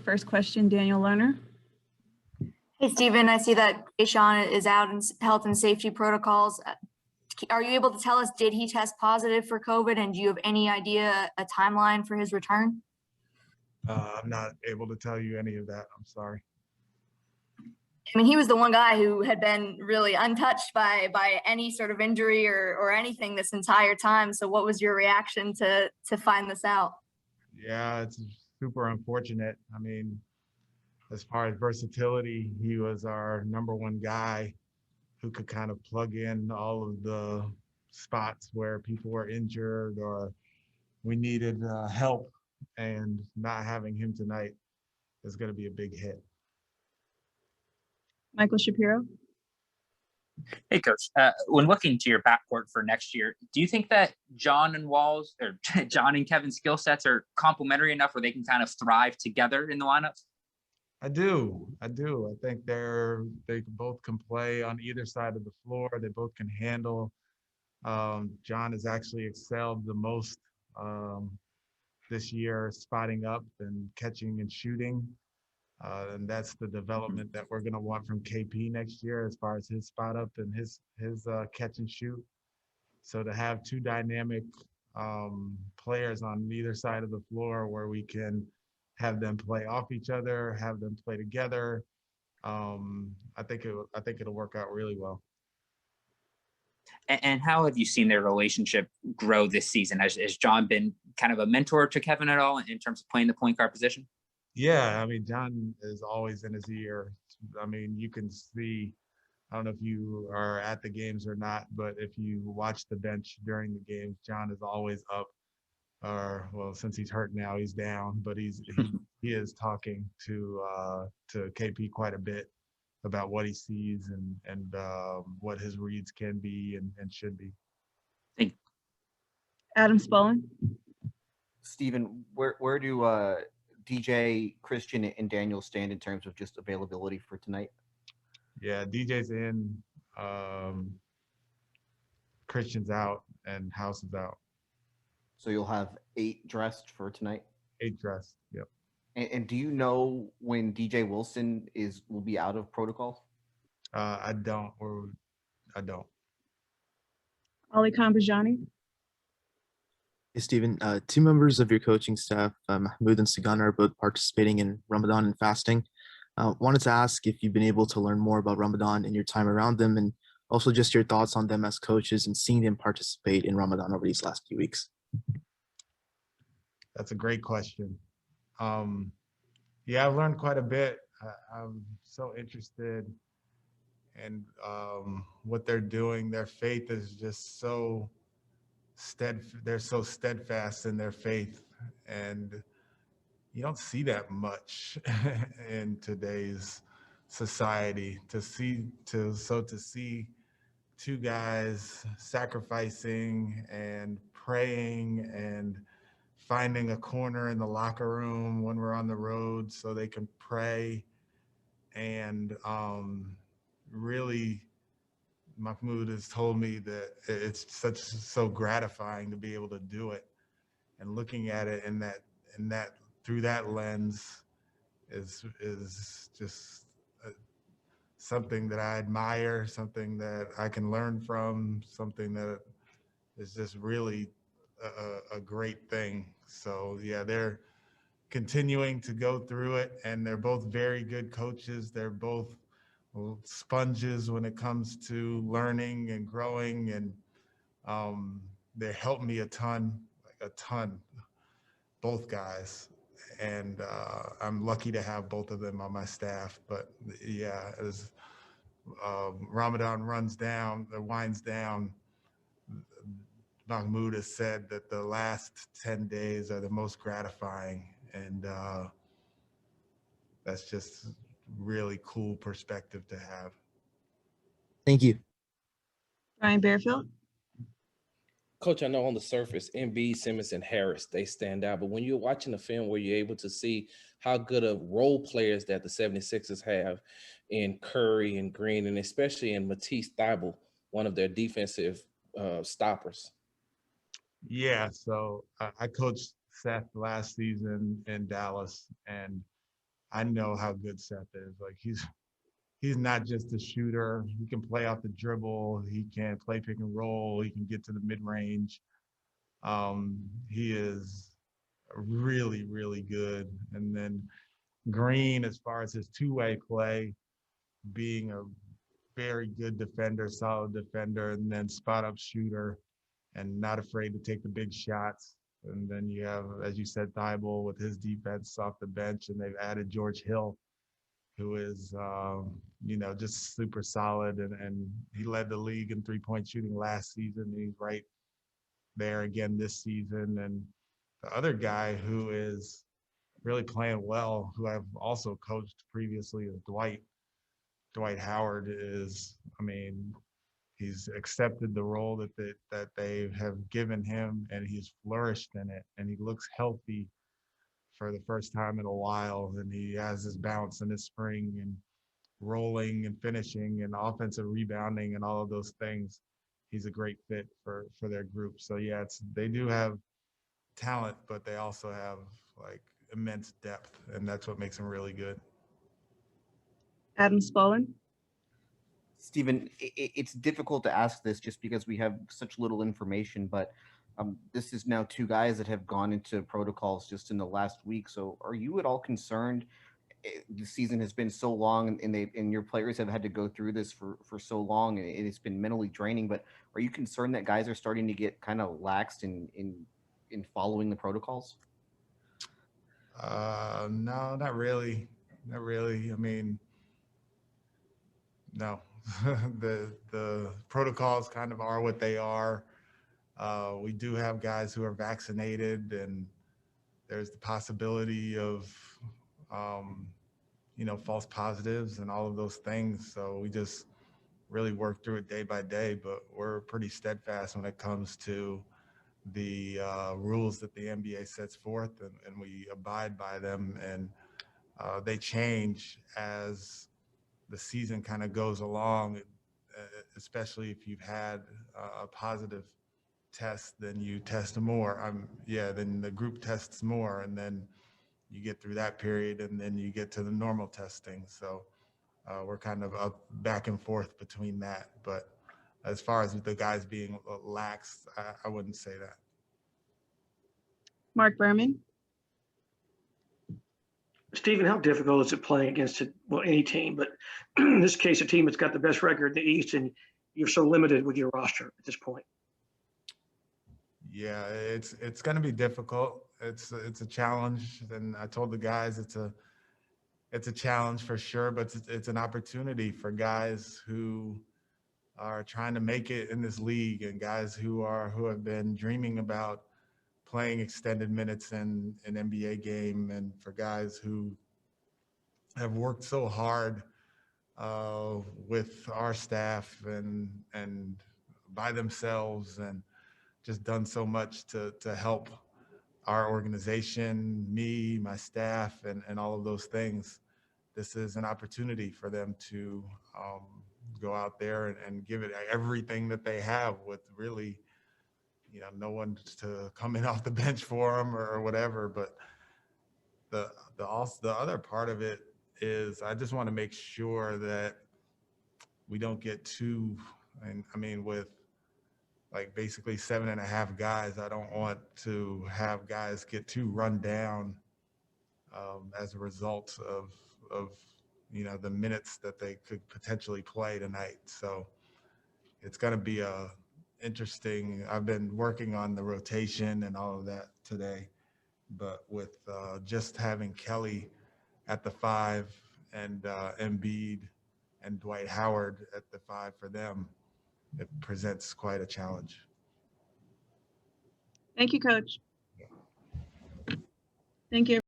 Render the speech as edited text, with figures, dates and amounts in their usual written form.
first question, Daniel Lerner. Hey, Stephen, I see that Jae'Sean is out in health and safety protocols. Are you able to tell us, did he test positive for COVID, and do you have any idea a timeline for his return? I'm not able to tell you any of that. I'm sorry. I mean, he was the one guy who had been really untouched by any sort of injury or anything this entire time. So what was your reaction to find this out? Yeah, it's super unfortunate. I mean, as far as versatility, he was our number one guy who could kind of plug in all of the spots where people were injured or we needed help, and not having him tonight is going to be a big hit. Michael Shapiro. Hey, Coach. When looking to your backcourt for next year, do you think that John and Kevin's skill sets are complementary enough where they can kind of thrive together in the lineups? I do. I think they both can play on either side of the floor. They both can handle. John has actually excelled the most this year, spotting up and catching and shooting. And that's the development that we're going to want from KP next year as far as his spot up and his catch and shoot. So to have two dynamic players on either side of the floor where we can have them play off each other, have them play together, I think it'll work out really well. And how have you seen their relationship grow this season? Has John been kind of a mentor to Kevin at all in terms of playing the point guard position? Yeah, I mean, John is always in his ear. I mean, you can see, I don't know if you are at the games or not, but if you watch the bench during the games, John is always up. Well, since he's hurt now, he's down, but he is talking to KP quite a bit about what he sees and what his reads can be and should be. Thank you. Adam Spalding. Stephen, where do DJ, Christian, and Daniel stand in terms of just availability for tonight? Yeah, DJ's in, Christian's out, and House is out. So you'll have 8 dressed for tonight? 8 dressed, yep. And do you know when DJ Wilson will be out of protocol? I don't. Ali Kambajani. Hey, Stephen, 2 members of your coaching staff, Mahmoud and DeSagana, are both participating in Ramadan and fasting. Wanted to ask if you've been able to learn more about Ramadan in your time around them, and also just your thoughts on them as coaches and seeing them participate in Ramadan over these last few weeks. That's a great question. Yeah, I've learned quite a bit. I'm so interested in what they're doing. Their faith is just so they're so steadfast in their faith, and you don't see that much in today's society. To see 2 guys sacrificing and praying and finding a corner in the locker room when we're on the road so they can pray, and really Mahmoud has told me that it's so gratifying to be able to do it, and looking at it in that through that lens is just something that I admire, something that I can learn from, something that is just really a great thing. So yeah, they're continuing to go through it, and they're both very good coaches. They're both sponges when it comes to learning and growing, and they help me a ton, both guys. And I'm lucky to have both of them on my staff. But yeah, as Ramadan winds down, Mahmoud has said that the last 10 days are the most gratifying, and that's just really cool perspective to have. Thank you. Brian Bearfield. Coach, I know on the surface, Embiid, Simmons, and Harris, they stand out. But when you're watching the film where you're able to see how good of role players that the 76ers have in Curry and Green, and especially in Matisse Thybulle, one of their defensive stoppers. Yeah, so I coached Seth last season in Dallas, and I know how good Seth is. Like he's not just a shooter. He can play off the dribble. He can play pick and roll. He can get to the mid range. He is really, really good. And then Green, as far as his two-way play, being a very good defender, solid defender, and then spot-up shooter, and not afraid to take the big shots. And then you have, as you said, Thibault with his defense off the bench, and they've added George Hill, who is, just super solid. And he led the league in three-point shooting last season. He's right there again this season. And the other guy who is really playing well, who I've also coached previously, is Dwight. Dwight Howard is, he's accepted the role that they have given him, and he's flourished in it, and he looks healthy for the first time in a while, and he has his bounce in his spring and rolling and finishing and offensive rebounding and all of those things. He's a great fit for their group. So yeah, they do have talent, but they also have like immense depth, and that's what makes them really good. Adam Spaulding. Stephen, it's difficult to ask this just because we have such little information, but this is now two guys that have gone into protocols just in the last week. So are you at all concerned? The season has been so long, and your players have had to go through this for so long, and it's been mentally draining. But are you concerned that guys are starting to get kind of laxed in following the protocols? No, not really. Not really. No. the protocols kind of are what they are. We do have guys who are vaccinated, and there's the possibility of false positives and all of those things. So we just really work through it day by day, but we're pretty steadfast when it comes to the rules that the NBA sets forth, and we abide by them, and they change as the season kind of goes along, especially if you've had a positive test, then you test more. Then the group tests more, and then you get through that period, and then you get to the normal testing. So we're kind of up back and forth between that. But as far as the guys being lax, I wouldn't say that. Mark Berman. Stephen, how difficult is it playing against any team, but in this case, a team that's got the best record in the East, and you're so limited with your roster at this point? Yeah, it's going to be difficult. It's a challenge, and I told the guys it's a challenge for sure, but it's an opportunity for guys who are trying to make it in this league, and guys who have been dreaming about playing extended minutes in an NBA game, and for guys who have worked so hard with our staff and by themselves, and just done so much to help our organization, me, my staff, and all of those things. This is an opportunity for them to go out there and give it everything that they have, with really, no one to come in off the bench for them or whatever. But the other part of it is, I just want to make sure that we don't get too, with like basically 7.5 guys, I don't want to have guys get too run down as a result of the minutes that they could potentially play tonight. So it's going to be interesting. I've been working on the rotation and all of that today, but with just having Kelly at the 5 and Embiid and Dwight Howard at the 5 for them, it presents quite a challenge. Thank you, Coach. Thank you.